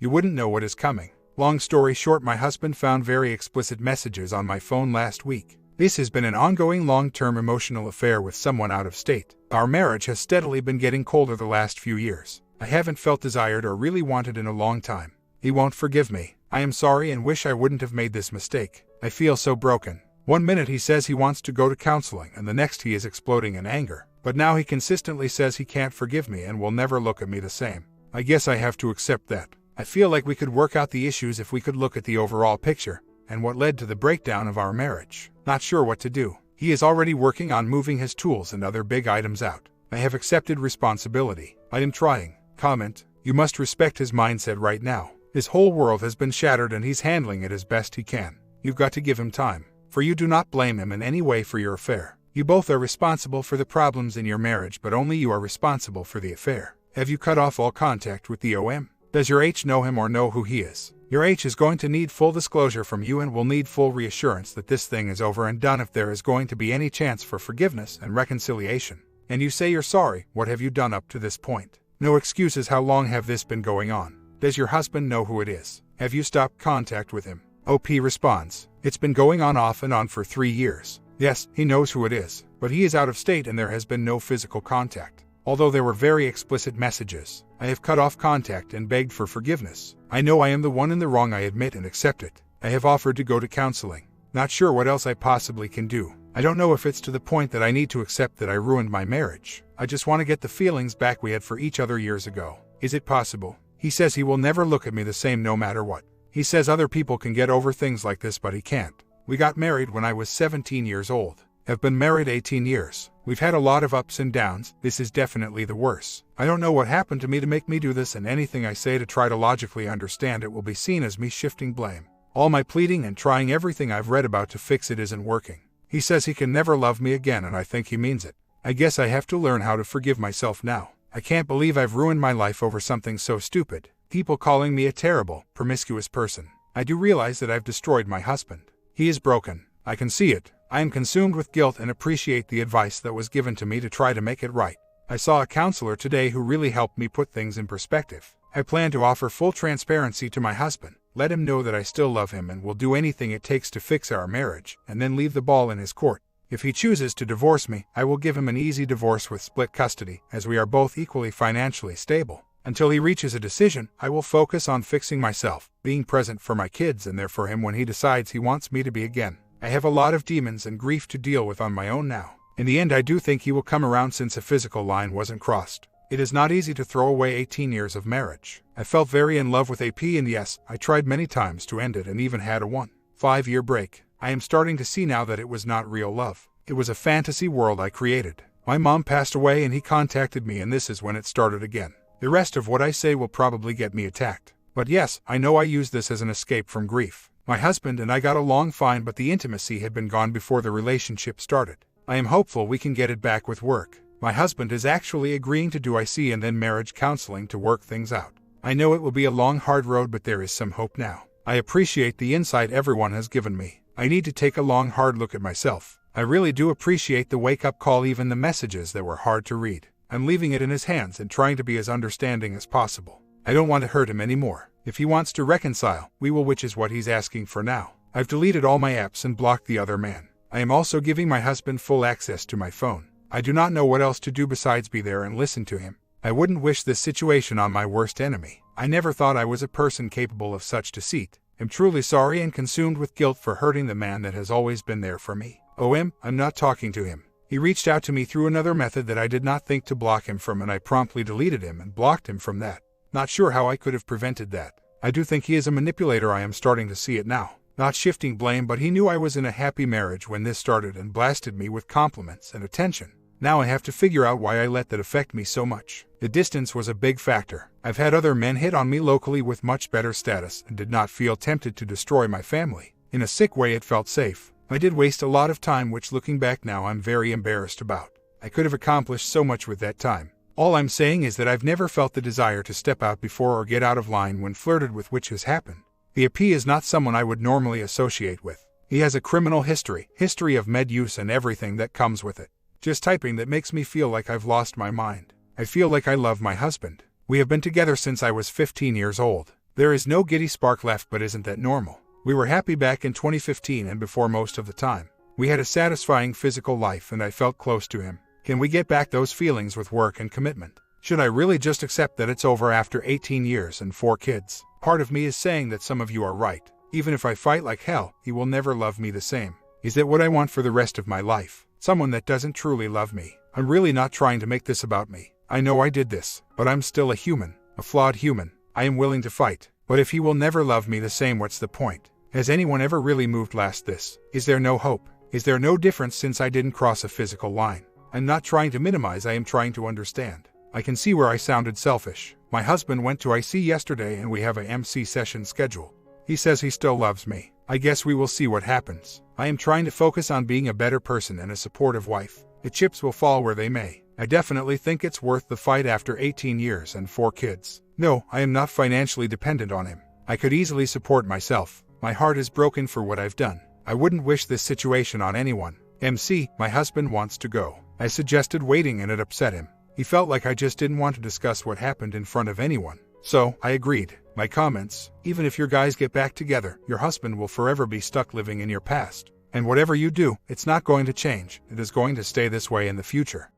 You wouldn't know what is coming. Long story short, my husband found very explicit messages on my phone last week. This has been an ongoing long-term emotional affair with someone out of state. Our marriage has steadily been getting colder the last few years. I haven't felt desired or really wanted in a long time. He won't forgive me. I am sorry and wish I wouldn't have made this mistake. I feel so broken. One minute he says he wants to go to counseling and the next he is exploding in anger. But now he consistently says he can't forgive me and will never look at me the same. I guess I have to accept that. I feel like we could work out the issues if we could look at the overall picture and what led to the breakdown of our marriage. Not sure what to do. He is already working on moving his tools and other big items out. I have accepted responsibility. I am trying. Comment. You must respect his mindset right now. His whole world has been shattered and he's handling it as best he can. You've got to give him time. For you do not blame him in any way for your affair. You both are responsible for the problems in your marriage, but only you are responsible for the affair. Have you cut off all contact with the OM? Does your H know him or know who he is? Your H is going to need full disclosure from you and will need full reassurance that this thing is over and done if there is going to be any chance for forgiveness and reconciliation. And you say you're sorry. What have you done up to this point? No excuses. How long have this been going on? Does your husband know who it is? Have you stopped contact with him? OP responds, it's been going on off and on for 3 years. Yes, he knows who it is, but he is out of state and there has been no physical contact. Although there were very explicit messages, I have cut off contact and begged for forgiveness. I know I am the one in the wrong. I admit and accept it. I have offered to go to counseling. Not sure what else I possibly can do. I don't know if it's to the point that I need to accept that I ruined my marriage. I just want to get the feelings back we had for each other years ago. Is it possible? He says he will never look at me the same no matter what. He says other people can get over things like this, but he can't. We got married when I was 17 years old. Have been married 18 years. We've had a lot of ups and downs. This is definitely the worst. I don't know what happened to me to make me do this, and anything I say to try to logically understand it will be seen as me shifting blame. All my pleading and trying everything I've read about to fix it isn't working. He says he can never love me again, and I think he means it. I guess I have to learn how to forgive myself now. I can't believe I've ruined my life over something so stupid. People calling me a terrible, promiscuous person. I do realize that I've destroyed my husband. He is broken. I can see it. I am consumed with guilt and appreciate the advice that was given to me to try to make it right. I saw a counselor today who really helped me put things in perspective. I plan to offer full transparency to my husband, let him know that I still love him and will do anything it takes to fix our marriage, and then leave the ball in his court. If he chooses to divorce me, I will give him an easy divorce with split custody, as we are both equally financially stable. Until he reaches a decision, I will focus on fixing myself, being present for my kids and there for him when he decides he wants me to be again. I have a lot of demons and grief to deal with on my own now. In the end, I do think he will come around since a physical line wasn't crossed. It is not easy to throw away 18 years of marriage. I felt very in love with AP, and yes, I tried many times to end it and even had a 1.5-year break. I am starting to see now that it was not real love. It was a fantasy world I created. My mom passed away and he contacted me, and this is when it started again. The rest of what I say will probably get me attacked. But yes, I know I used this as an escape from grief. My husband and I got along fine, but the intimacy had been gone before the relationship started. I am hopeful we can get it back with work. My husband is actually agreeing to do IC and then marriage counseling to work things out. I know it will be a long, hard road, but there is some hope now. I appreciate the insight everyone has given me. I need to take a long, hard look at myself. I really do appreciate the wake-up call, even the messages that were hard to read. I'm leaving it in his hands and trying to be as understanding as possible. I don't want to hurt him anymore. If he wants to reconcile, we will, which is what he's asking for now. I've deleted all my apps and blocked the other man. I am also giving my husband full access to my phone. I do not know what else to do besides be there and listen to him. I wouldn't wish this situation on my worst enemy. I never thought I was a person capable of such deceit. I'm truly sorry and consumed with guilt for hurting the man that has always been there for me. I'm not talking to him. He reached out to me through another method that I did not think to block him from, and I promptly deleted him and blocked him from that. Not sure how I could have prevented that. I do think he is a manipulator. I am starting to see it now. Not shifting blame, but he knew I was in a happy marriage when this started and blasted me with compliments and attention. Now I have to figure out why I let that affect me so much. The distance was a big factor. I've had other men hit on me locally with much better status and did not feel tempted to destroy my family. In a sick way, it felt safe. I did waste a lot of time, which looking back now I'm very embarrassed about. I could have accomplished so much with that time. All I'm saying is that I've never felt the desire to step out before or get out of line when flirted with, which has happened. The AP is not someone I would normally associate with. He has a criminal history of med use and everything that comes with it. Just typing that makes me feel like I've lost my mind. I feel like I love my husband. We have been together since I was 15 years old. There is no giddy spark left, but isn't that normal? We were happy back in 2015 and before most of the time. We had a satisfying physical life and I felt close to him. Can we get back those feelings with work and commitment? Should I really just accept that it's over after 18 years and 4 kids? Part of me is saying that some of you are right. Even if I fight like hell, he will never love me the same. Is that what I want for the rest of my life? Someone that doesn't truly love me. I'm really not trying to make this about me. I know I did this, but I'm still a human, a flawed human. I am willing to fight. But if he will never love me the same, what's the point? Has anyone ever really moved past this? Is there no hope? Is there no difference since I didn't cross a physical line? I'm not trying to minimize, I am trying to understand. I can see where I sounded selfish. My husband went to IC yesterday and we have a MC session scheduled. He says he still loves me. I guess we will see what happens. I am trying to focus on being a better person and a supportive wife. The chips will fall where they may. I definitely think it's worth the fight after 18 years and 4 kids. No, I am not financially dependent on him. I could easily support myself. My heart is broken for what I've done. I wouldn't wish this situation on anyone. MC, my husband wants to go. I suggested waiting and it upset him. He felt like I just didn't want to discuss what happened in front of anyone. So, I agreed. My comments, even if your guys get back together, your husband will forever be stuck living in your past. And whatever you do, it's not going to change. It is going to stay this way in the future.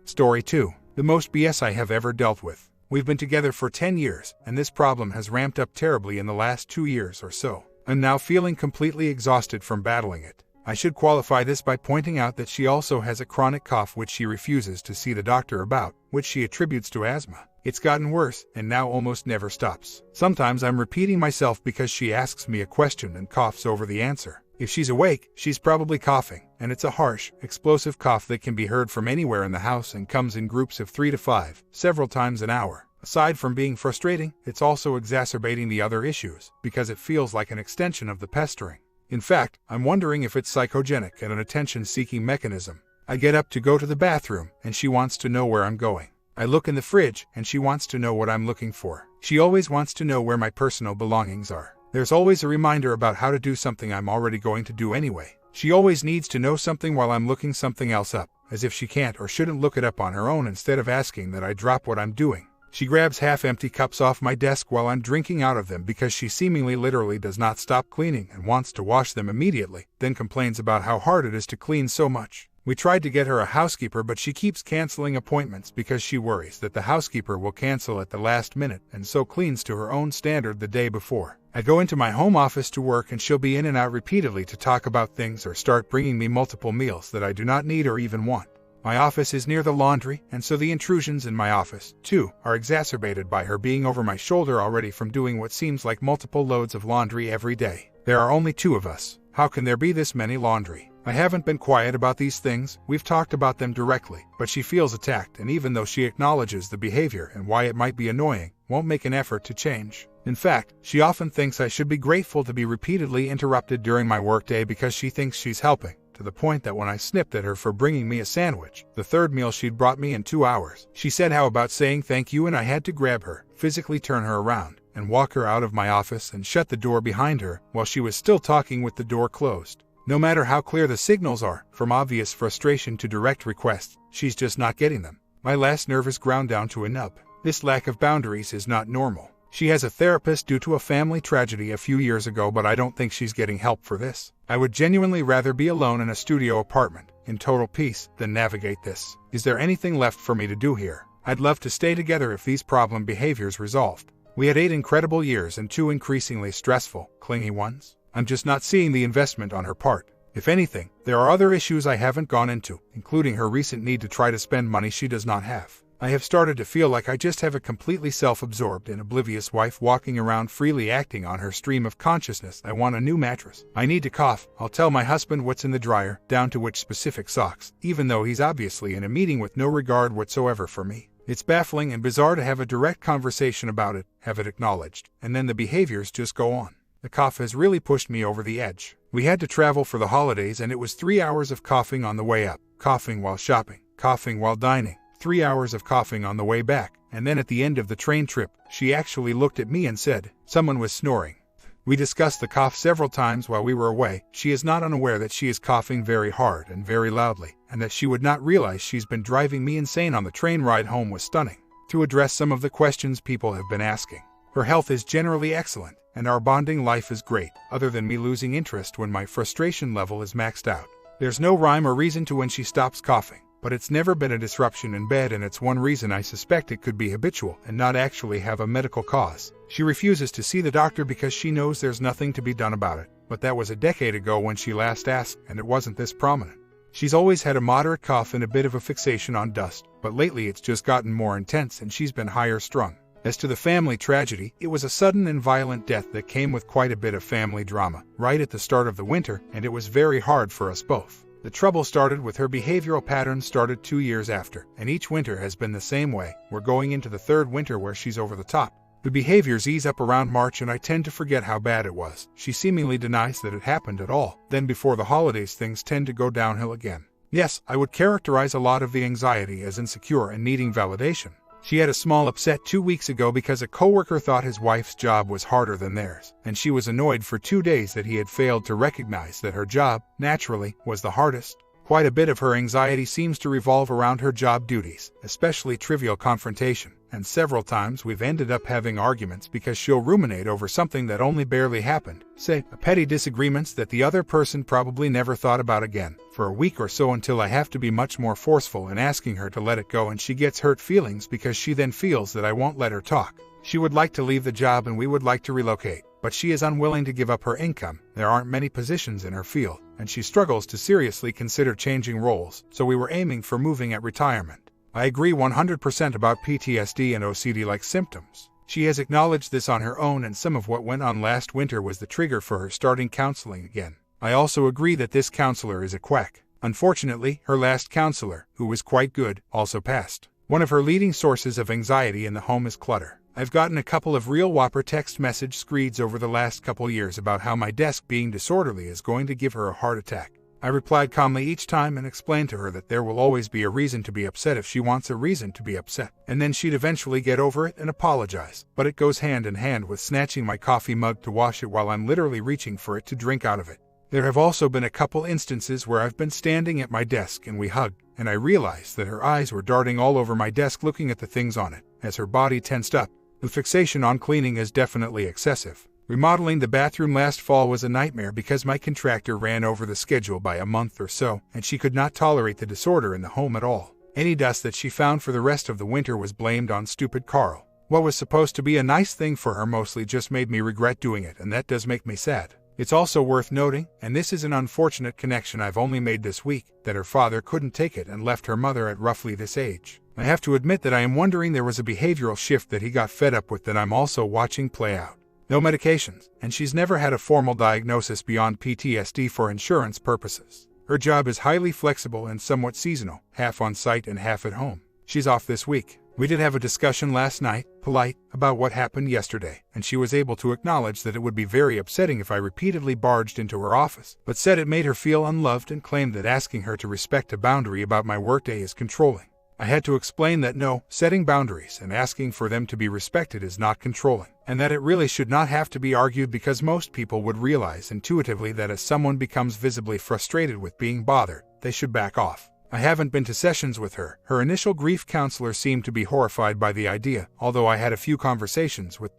Story 2. The most BS I have ever dealt with. We've been together for 10 years, and this problem has ramped up terribly in the last 2 years or so. I'm now feeling completely exhausted from battling it. I should qualify this by pointing out that she also has a chronic cough which she refuses to see the doctor about, which she attributes to asthma. It's gotten worse, and now almost never stops. Sometimes I'm repeating myself because she asks me a question and coughs over the answer. If she's awake, she's probably coughing, and it's a harsh, explosive cough that can be heard from anywhere in the house and comes in groups of 3 to 5, several times an hour. Aside from being frustrating, it's also exacerbating the other issues, because it feels like an extension of the pestering. In fact, I'm wondering if it's psychogenic and an attention-seeking mechanism. I get up to go to the bathroom, and she wants to know where I'm going. I look in the fridge, and she wants to know what I'm looking for. She always wants to know where my personal belongings are. There's always a reminder about how to do something I'm already going to do anyway. She always needs to know something while I'm looking something else up, as if she can't or shouldn't look it up on her own instead of asking that I drop what I'm doing. She grabs half-empty cups off my desk while I'm drinking out of them because she seemingly literally does not stop cleaning and wants to wash them immediately, then complains about how hard it is to clean so much. We tried to get her a housekeeper, but she keeps canceling appointments because she worries that the housekeeper will cancel at the last minute and so cleans to her own standard the day before. I go into my home office to work and she'll be in and out repeatedly to talk about things or start bringing me multiple meals that I do not need or even want. My office is near the laundry, and so the intrusions in my office, too, are exacerbated by her being over my shoulder already from doing what seems like multiple loads of laundry every day. There are only 2 of us. How can there be this many laundry? I haven't been quiet about these things, we've talked about them directly, but she feels attacked, and even though she acknowledges the behavior and why it might be annoying, won't make an effort to change. In fact, she often thinks I should be grateful to be repeatedly interrupted during my workday because she thinks she's helping, to the point that when I snipped at her for bringing me a sandwich, the 3rd meal she'd brought me in 2 hours, she said how about saying thank you, and I had to grab her, physically turn her around, and walk her out of my office and shut the door behind her while she was still talking with the door closed. No matter how clear the signals are, from obvious frustration to direct requests, she's just not getting them. My last nerve is ground down to a nub. This lack of boundaries is not normal. She has a therapist due to a family tragedy a few years ago, but I don't think she's getting help for this. I would genuinely rather be alone in a studio apartment, in total peace, than navigate this. Is there anything left for me to do here? I'd love to stay together if these problem behaviors resolved. We had 8 incredible years and 2 increasingly stressful, clingy ones. I'm just not seeing the investment on her part. If anything, there are other issues I haven't gone into, including her recent need to try to spend money she does not have. I have started to feel like I just have a completely self-absorbed and oblivious wife walking around freely acting on her stream of consciousness. I want a new mattress. I need to cough. I'll tell my husband what's in the dryer, down to which specific socks, even though he's obviously in a meeting with no regard whatsoever for me. It's baffling and bizarre to have a direct conversation about it, have it acknowledged, and then the behaviors just go on. The cough has really pushed me over the edge. We had to travel for the holidays and it was 3 hours of coughing on the way up, coughing while shopping, coughing while dining, 3 hours of coughing on the way back, and then at the end of the train trip, she actually looked at me and said, "Someone was snoring." We discussed the cough several times while we were away. She is not unaware that she is coughing very hard and very loudly, and that she would not realize she's been driving me insane on the train ride home was stunning. To address some of the questions people have been asking. Her health is generally excellent, and our bonding life is great, other than me losing interest when my frustration level is maxed out. There's no rhyme or reason to when she stops coughing, but it's never been a disruption in bed, and it's one reason I suspect it could be habitual and not actually have a medical cause. She refuses to see the doctor because she knows there's nothing to be done about it, but that was a decade ago when she last asked, and it wasn't this prominent. She's always had a moderate cough and a bit of a fixation on dust, but lately it's just gotten more intense and she's been higher strung. As to the family tragedy, it was a sudden and violent death that came with quite a bit of family drama, right at the start of the winter, and it was very hard for us both. The trouble started with her behavioral pattern started 2 years after, and each winter has been the same way. We're going into the third winter where she's over the top. The behaviors ease up around March and I tend to forget how bad it was. She seemingly denies that it happened at all. Then before the holidays things tend to go downhill again. Yes, I would characterize a lot of the anxiety as insecure and needing validation. She had a small upset 2 weeks ago because a coworker thought his wife's job was harder than theirs, and she was annoyed for 2 days that he had failed to recognize that her job, naturally, was the hardest. Quite a bit of her anxiety seems to revolve around her job duties, especially trivial confrontation, and several times we've ended up having arguments because she'll ruminate over something that only barely happened, say, a petty disagreements that the other person probably never thought about again, for a week or so until I have to be much more forceful in asking her to let it go, and she gets hurt feelings because she then feels that I won't let her talk. She would like to leave the job and we would like to relocate, but she is unwilling to give up her income. There aren't many positions in her field, and she struggles to seriously consider changing roles, so we were aiming for moving at retirement. I agree 100% about PTSD and OCD-like symptoms. She has acknowledged this on her own, and some of what went on last winter was the trigger for her starting counseling again. I also agree that this counselor is a quack. Unfortunately, her last counselor, who was quite good, also passed. One of her leading sources of anxiety in the home is clutter. I've gotten a couple of real whopper text message screeds over the last couple years about how my desk being disorderly is going to give her a heart attack. I replied calmly each time and explained to her that there will always be a reason to be upset if she wants a reason to be upset, and then she'd eventually get over it and apologize. But it goes hand in hand with snatching my coffee mug to wash it while I'm literally reaching for it to drink out of it. There have also been a couple instances where I've been standing at my desk and we hugged, and I realized that her eyes were darting all over my desk looking at the things on it, as her body tensed up. The fixation on cleaning is definitely excessive. Remodeling the bathroom last fall was a nightmare because my contractor ran over the schedule by a month or so, and she could not tolerate the disorder in the home at all. Any dust that she found for the rest of the winter was blamed on stupid Carl. What was supposed to be a nice thing for her mostly just made me regret doing it, and that does make me sad. It's also worth noting, and this is an unfortunate connection I've only made this week, that her father couldn't take it and left her mother at roughly this age. I have to admit that I am wondering there was a behavioral shift that he got fed up with that I'm also watching play out. No medications, and she's never had a formal diagnosis beyond PTSD for insurance purposes. Her job is highly flexible and somewhat seasonal, half on site and half at home. She's off this week. We did have a discussion last night, polite, about what happened yesterday, and she was able to acknowledge that it would be very upsetting if I repeatedly barged into her office, but said it made her feel unloved and claimed that asking her to respect a boundary about my workday is controlling. I had to explain that no, setting boundaries and asking for them to be respected is not controlling, and that it really should not have to be argued because most people would realize intuitively that as someone becomes visibly frustrated with being bothered, they should back off. I haven't been to sessions with her. Her initial grief counselor seemed to be horrified by the idea, although I had a few conversations with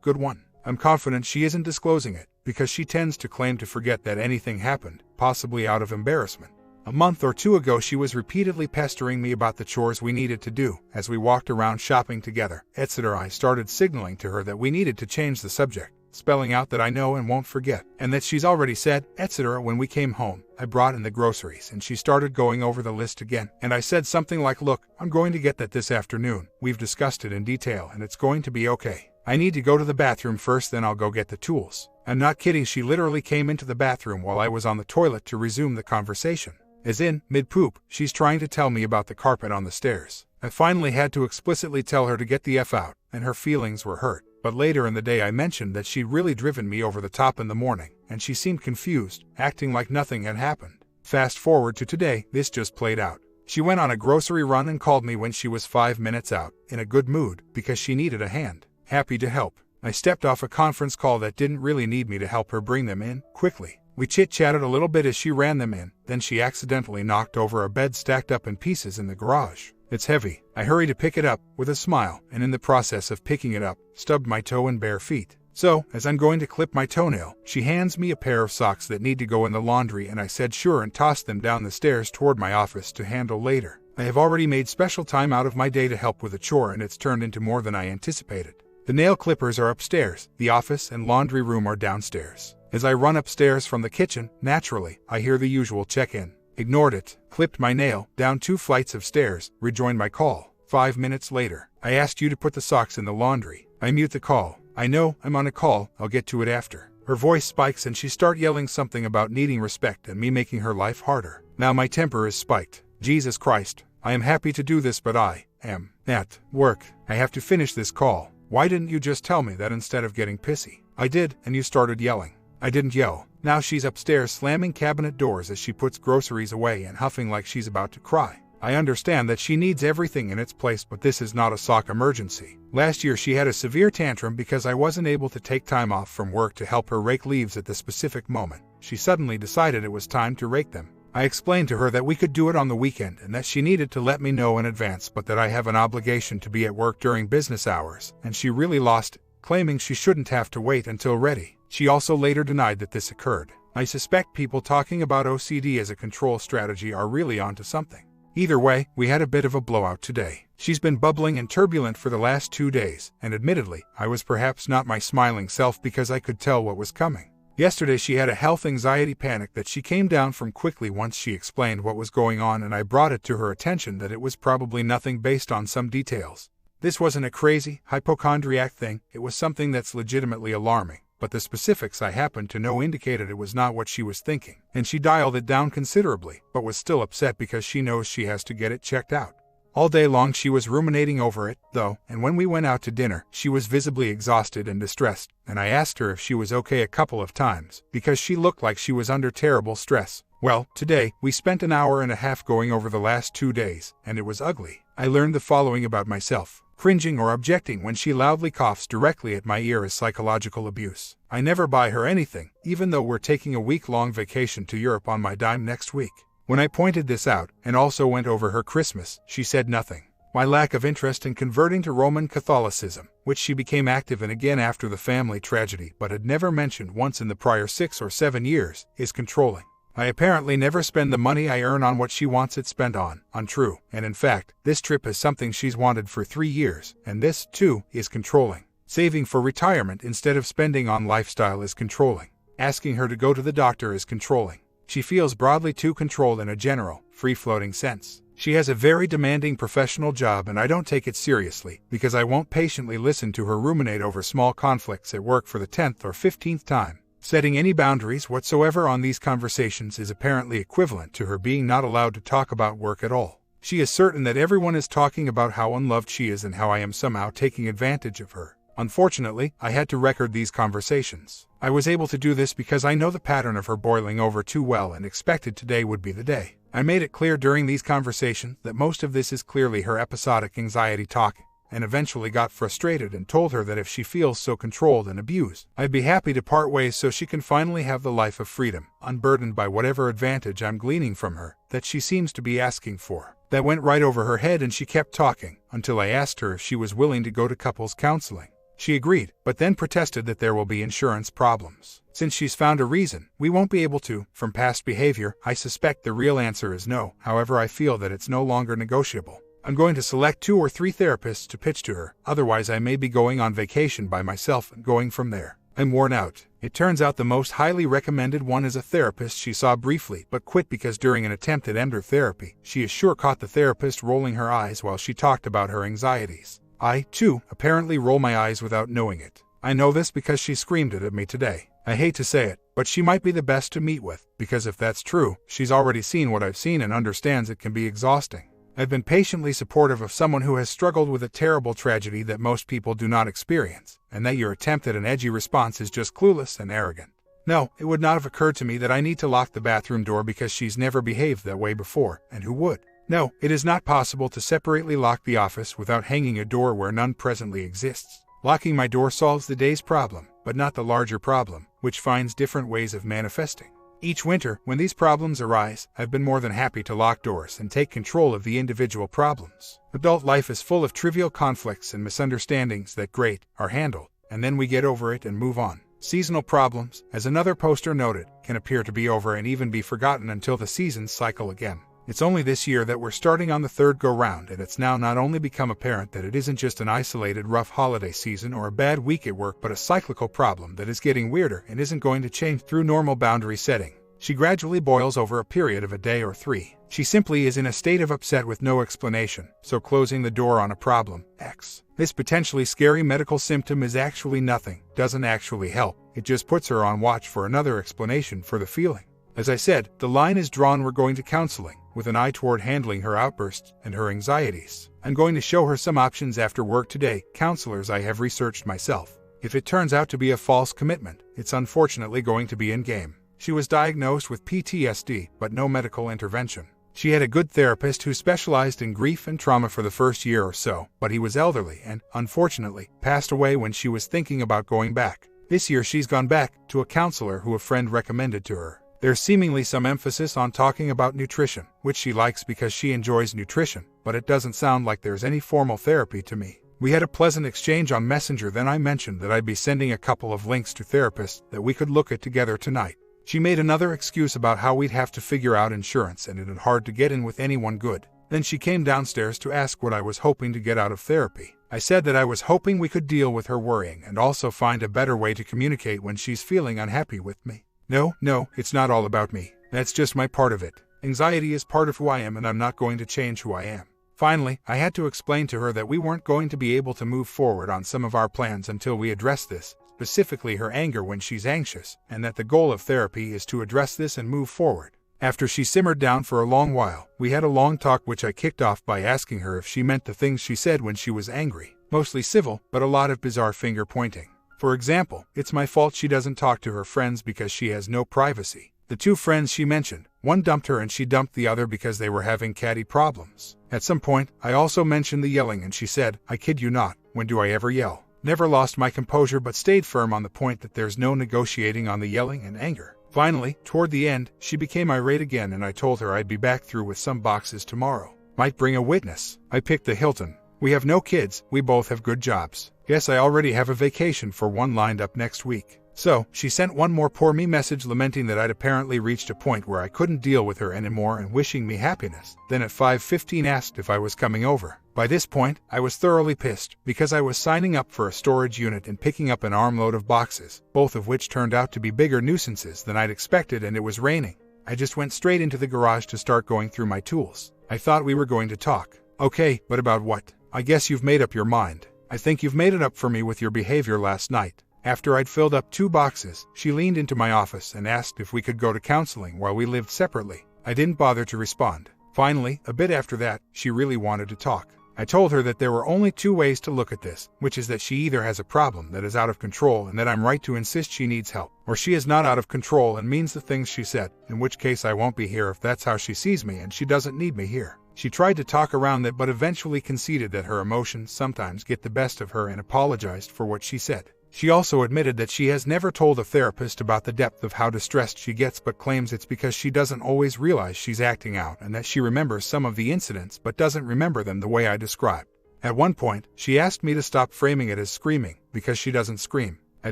good one. I'm confident she isn't disclosing it, because she tends to claim to forget that anything happened, possibly out of embarrassment. A month or two ago she was repeatedly pestering me about the chores we needed to do. As we walked around shopping together, etc., I started signaling to her that we needed to change the subject, spelling out that I know and won't forget, and that she's already said, etc. When we came home, I brought in the groceries and she started going over the list again, and I said something like, look, I'm going to get that this afternoon. We've discussed it in detail and it's going to be okay. I need to go to the bathroom first, then I'll go get the tools. I'm not kidding, she literally came into the bathroom while I was on the toilet to resume the conversation. As in, mid-poop, she's trying to tell me about the carpet on the stairs. I finally had to explicitly tell her to get the F out, and her feelings were hurt. But later in the day I mentioned that she'd really driven me over the top in the morning, and she seemed confused, acting like nothing had happened. Fast forward to today, this just played out. She went on a grocery run and called me when she was 5 minutes out, in a good mood, because she needed a hand. Happy to help. I stepped off a conference call that didn't really need me to help her bring them in, quickly. We chit-chatted a little bit as she ran them in, then she accidentally knocked over a bed stacked up in pieces in the garage. It's heavy. I hurry to pick it up, with a smile, and in the process of picking it up, stubbed my toe and bare feet. So, as I'm going to clip my toenail, she hands me a pair of socks that need to go in the laundry, and I said sure and tossed them down the stairs toward my office to handle later. I have already made special time out of my day to help with a chore, and it's turned into more than I anticipated. The nail clippers are upstairs, the office and laundry room are downstairs. As I run upstairs from the kitchen, naturally, I hear the usual check-in. Ignored it, clipped my nail, down 2 flights of stairs, rejoined my call. 5 minutes later, I asked you to put the socks in the laundry. I mute the call. I know, I'm on a call, I'll get to it after. Her voice spikes and she starts yelling something about needing respect and me making her life harder. Now my temper is spiked. Jesus Christ, I am happy to do this, but I am at work. I have to finish this call. Why didn't you just tell me that instead of getting pissy? I did, and you started yelling. I didn't yell. Now she's upstairs slamming cabinet doors as she puts groceries away and huffing like she's about to cry. I understand that she needs everything in its place, but this is not a sock emergency. Last year she had a severe tantrum because I wasn't able to take time off from work to help her rake leaves at the specific moment. She suddenly decided it was time to rake them. I explained to her that we could do it on the weekend and that she needed to let me know in advance, but that I have an obligation to be at work during business hours, and she really lost it, claiming she shouldn't have to wait until ready. She also later denied that this occurred. I suspect people talking about OCD as a control strategy are really onto something. Either way, we had a bit of a blowout today. She's been bubbling and turbulent for the last 2 days, and admittedly, I was perhaps not my smiling self because I could tell what was coming. Yesterday she had a health anxiety panic that she came down from quickly once she explained what was going on, and I brought it to her attention that it was probably nothing based on some details. This wasn't a crazy, hypochondriac thing, it was something that's legitimately alarming. But the specifics I happened to know indicated it was not what she was thinking, and she dialed it down considerably, but was still upset because she knows she has to get it checked out. All day long she was ruminating over it, though, and when we went out to dinner, she was visibly exhausted and distressed, and I asked her if she was okay a couple of times, because she looked like she was under terrible stress. Well, today, we spent an hour and a half going over the last 2 days, and it was ugly. I learned the following about myself. Cringing or objecting when she loudly coughs directly at my ear is psychological abuse. I never buy her anything, even though we're taking a week-long vacation to Europe on my dime next week. When I pointed this out, and also went over her Christmas, she said nothing. My lack of interest in converting to Roman Catholicism, which she became active in again after the family tragedy but had never mentioned once in the prior 6 or 7 years, is controlling. I apparently never spend the money I earn on what she wants it spent on. Untrue. And in fact, this trip is something she's wanted for 3 years, and this, too, is controlling. Saving for retirement instead of spending on lifestyle is controlling. Asking her to go to the doctor is controlling. She feels broadly too controlled in a general, free-floating sense. She has a very demanding professional job, and I don't take it seriously, because I won't patiently listen to her ruminate over small conflicts at work for the 10th or 15th time. Setting any boundaries whatsoever on these conversations is apparently equivalent to her being not allowed to talk about work at all. She is certain that everyone is talking about how unloved she is and how I am somehow taking advantage of her. Unfortunately, I had to record these conversations. I was able to do this because I know the pattern of her boiling over too well and expected today would be the day. I made it clear during these conversations that most of this is clearly her episodic anxiety talking, and eventually got frustrated and told her that if she feels so controlled and abused, I'd be happy to part ways so she can finally have the life of freedom, unburdened by whatever advantage I'm gleaning from her, that she seems to be asking for. That went right over her head and she kept talking, until I asked her if she was willing to go to couples counseling. She agreed, but then protested that there will be insurance problems. Since she's found a reason we won't be able to, from past behavior, I suspect the real answer is no. However, I feel that it's no longer negotiable. I'm going to select 2 or 3 therapists to pitch to her, otherwise I may be going on vacation by myself and going from there. I'm worn out. It turns out the most highly recommended one is a therapist she saw briefly but quit because during an attempt at ender therapy, she is sure caught the therapist rolling her eyes while she talked about her anxieties. I, too, apparently roll my eyes without knowing it. I know this because she screamed it at me today. I hate to say it, but she might be the best to meet with, because if that's true, she's already seen what I've seen and understands it can be exhausting. I've been patiently supportive of someone who has struggled with a terrible tragedy that most people do not experience, and that your attempt at an edgy response is just clueless and arrogant. No, it would not have occurred to me that I need to lock the bathroom door because she's never behaved that way before, and who would? No, it is not possible to separately lock the office without hanging a door where none presently exists. Locking my door solves the day's problem, but not the larger problem, which finds different ways of manifesting. Each winter, when these problems arise, I've been more than happy to lock doors and take control of the individual problems. Adult life is full of trivial conflicts and misunderstandings that are handled, and then we get over it and move on. Seasonal problems, as another poster noted, can appear to be over and even be forgotten until the seasons cycle again. It's only this year that we're starting on the third go-round, and it's now not only become apparent that it isn't just an isolated rough holiday season or a bad week at work, but a cyclical problem that is getting weirder and isn't going to change through normal boundary setting. She gradually boils over a period of a day or 3. She simply is in a state of upset with no explanation, so closing the door on a problem, X. This potentially scary medical symptom is actually nothing, doesn't actually help, it just puts her on watch for another explanation for the feeling. As I said, the line is drawn, we're going to counseling, with an eye toward handling her outbursts and her anxieties. I'm going to show her some options after work today, counselors I have researched myself. If it turns out to be a false commitment, it's unfortunately going to be in-game. She was diagnosed with PTSD, but no medical intervention. She had a good therapist who specialized in grief and trauma for the first year or so, but he was elderly and, unfortunately, passed away when she was thinking about going back. This year she's gone back to a counselor who a friend recommended to her. There's seemingly some emphasis on talking about nutrition, which she likes because she enjoys nutrition, but it doesn't sound like there's any formal therapy to me. We had a pleasant exchange on Messenger, then I mentioned that I'd be sending a couple of links to therapists that we could look at together tonight. She made another excuse about how we'd have to figure out insurance and it'd hard to get in with anyone good. Then she came downstairs to ask what I was hoping to get out of therapy. I said that I was hoping we could deal with her worrying and also find a better way to communicate when she's feeling unhappy with me. No, it's not all about me. That's just my part of it. Anxiety is part of who I am and I'm not going to change who I am. Finally, I had to explain to her that we weren't going to be able to move forward on some of our plans until we address this, specifically her anger when she's anxious, and that the goal of therapy is to address this and move forward. After she simmered down for a long while, we had a long talk which I kicked off by asking her if she meant the things she said when she was angry. Mostly civil, but a lot of bizarre finger pointing. For example, it's my fault she doesn't talk to her friends because she has no privacy. The 2 friends she mentioned, one dumped her and she dumped the other because they were having catty problems. At some point, I also mentioned the yelling and she said, I kid you not, when do I ever yell? Never lost my composure but stayed firm on the point that there's no negotiating on the yelling and anger. Finally, toward the end, she became irate again and I told her I'd be back through with some boxes tomorrow. Might bring a witness. I picked the Hilton. We have no kids, we both have good jobs. Guess I already have a vacation for one lined up next week. So, she sent one more poor me message lamenting that I'd apparently reached a point where I couldn't deal with her anymore and wishing me happiness. Then at 5:15 asked if I was coming over. By this point, I was thoroughly pissed, because I was signing up for a storage unit and picking up an armload of boxes, both of which turned out to be bigger nuisances than I'd expected, and it was raining. I just went straight into the garage to start going through my tools. I thought we were going to talk. Okay, but about what? I guess you've made up your mind. I think you've made it up for me with your behavior last night. After I'd filled up 2 boxes, she leaned into my office and asked if we could go to counseling while we lived separately. I didn't bother to respond. Finally, a bit after that, she really wanted to talk. I told her that there were only 2 ways to look at this, which is that she either has a problem that is out of control and that I'm right to insist she needs help, or she is not out of control and means the things she said, in which case I won't be here if that's how she sees me and she doesn't need me here. She tried to talk around that but eventually conceded that her emotions sometimes get the best of her and apologized for what she said. She also admitted that she has never told a therapist about the depth of how distressed she gets but claims it's because she doesn't always realize she's acting out and that she remembers some of the incidents but doesn't remember them the way I described. At one point, she asked me to stop framing it as screaming, because she doesn't scream. I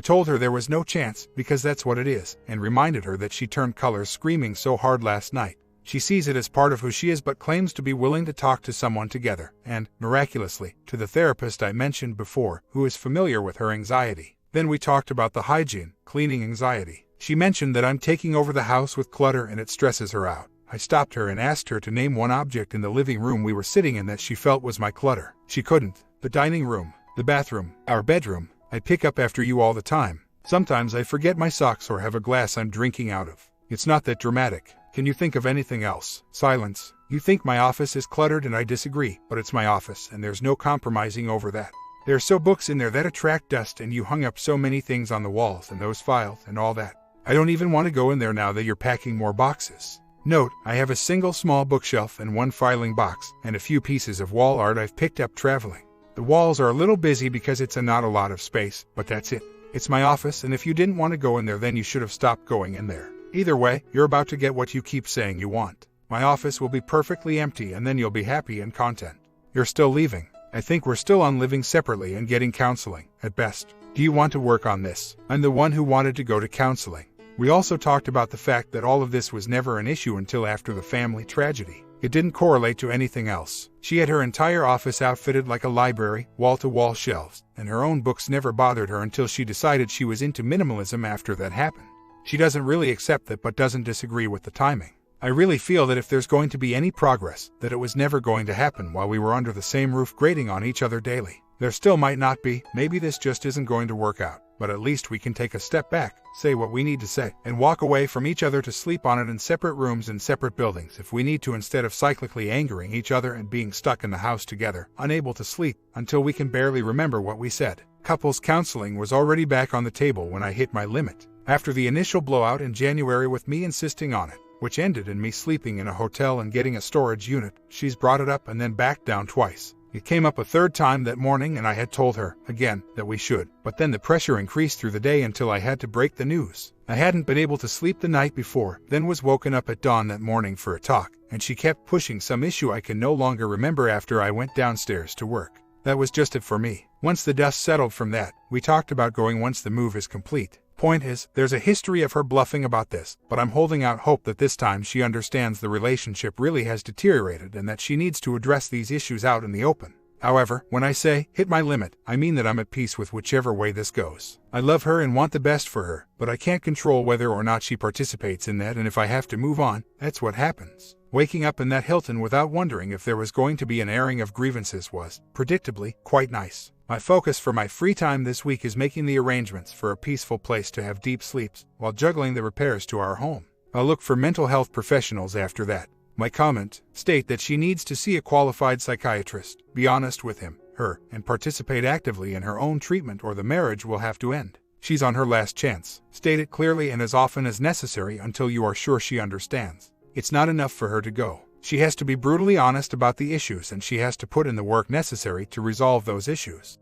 told her there was no chance, because that's what it is, and reminded her that she turned colors screaming so hard last night. She sees it as part of who she is but claims to be willing to talk to someone together, and, miraculously, to the therapist I mentioned before, who is familiar with her anxiety. Then we talked about the hygiene, cleaning anxiety. She mentioned that I'm taking over the house with clutter and it stresses her out. I stopped her and asked her to name one object in the living room we were sitting in that she felt was my clutter. She couldn't. The dining room, the bathroom, our bedroom. I pick up after you all the time. Sometimes I forget my socks or have a glass I'm drinking out of. It's not that dramatic. Can you think of anything else? Silence. You think my office is cluttered and I disagree, but it's my office and there's no compromising over that. There are so books in there that attract dust and you hung up so many things on the walls and those files and all that. I don't even want to go in there now that you're packing more boxes. Note, I have a single small bookshelf and 1 filing box and a few pieces of wall art I've picked up traveling. The walls are a little busy because it's not a lot of space, but that's it. It's my office and if you didn't want to go in there then you should have stopped going in there. Either way, you're about to get what you keep saying you want. My office will be perfectly empty and then you'll be happy and content. You're still leaving. I think we're still on living separately and getting counseling, at best. Do you want to work on this? I'm the one who wanted to go to counseling. We also talked about the fact that all of this was never an issue until after the family tragedy. It didn't correlate to anything else. She had her entire office outfitted like a library, wall-to-wall shelves, and her own books never bothered her until she decided she was into minimalism after that happened. She doesn't really accept that but doesn't disagree with the timing. I really feel that if there's going to be any progress, that it was never going to happen while we were under the same roof grating on each other daily. There still might not be, maybe this just isn't going to work out, but at least we can take a step back, say what we need to say, and walk away from each other to sleep on it in separate rooms in separate buildings if we need to, instead of cyclically angering each other and being stuck in the house together, unable to sleep, until we can barely remember what we said. Couples counseling was already back on the table when I hit my limit. After the initial blowout in January with me insisting on it, which ended in me sleeping in a hotel and getting a storage unit, she's brought it up and then backed down twice. It came up a third time that morning and I had told her, again, that we should, but then the pressure increased through the day until I had to break the news. I hadn't been able to sleep the night before, then was woken up at dawn that morning for a talk, and she kept pushing some issue I can no longer remember after I went downstairs to work. That was just it for me. Once the dust settled from that, we talked about going once the move is complete. Point is, there's a history of her bluffing about this, but I'm holding out hope that this time she understands the relationship really has deteriorated and that she needs to address these issues out in the open. However, when I say, hit my limit, I mean that I'm at peace with whichever way this goes. I love her and want the best for her, but I can't control whether or not she participates in that, and if I have to move on, that's what happens. Waking up in that Hilton without wondering if there was going to be an airing of grievances was, predictably, quite nice. My focus for my free time this week is making the arrangements for a peaceful place to have deep sleeps, while juggling the repairs to our home. I'll look for mental health professionals after that. My comment, state that she needs to see a qualified psychiatrist, be honest with him, her, and participate actively in her own treatment or the marriage will have to end. She's on her last chance. State it clearly and as often as necessary until you are sure she understands. It's not enough for her to go. She has to be brutally honest about the issues and she has to put in the work necessary to resolve those issues.